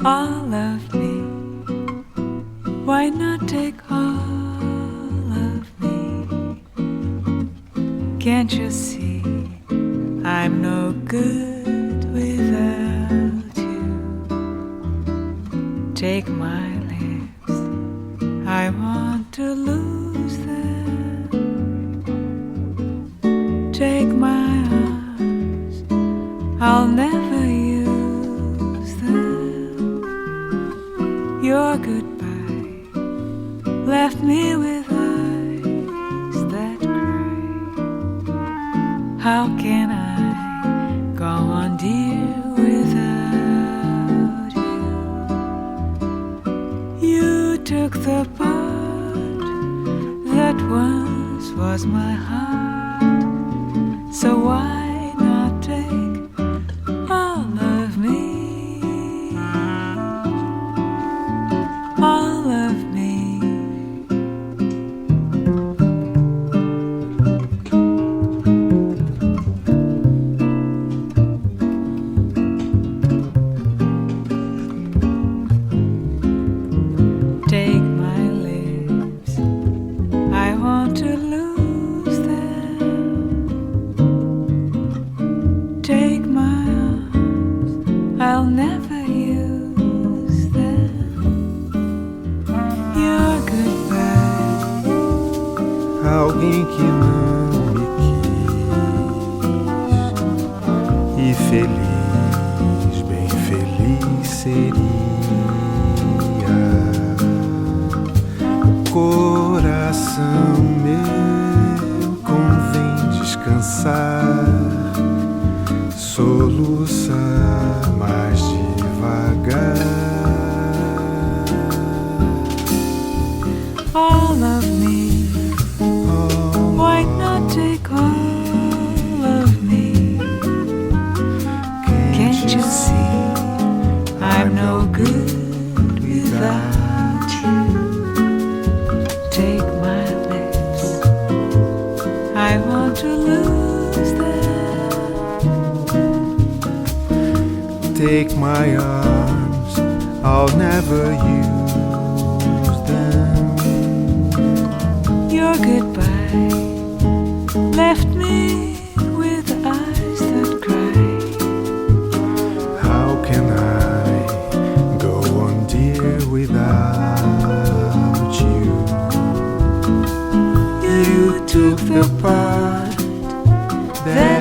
all of me. Why not take all of me? Can't you see I'm no good without you? Take my lips, I want to lose them. Take my arms, I'll never use them. Your goodbye left me with eyes that cry. How can I go on, dear, without you? You took the part that once was my heart, so why not take all of me? All of me. Take my lips, I want to lose them. Take my arms, I'll never use them. Your goodbye. Alguém que não me quis, e feliz, bem feliz seria. Coração meu, convém descansar, soluçar mais devagar. All of me. Why not take all of me? Can't you see I'm no good without you? Take my lips, I want to lose them. Take my arms, I'll never use them. Your goodbye left me with eyes that cry. How can I go on, dear, without you? You took the part that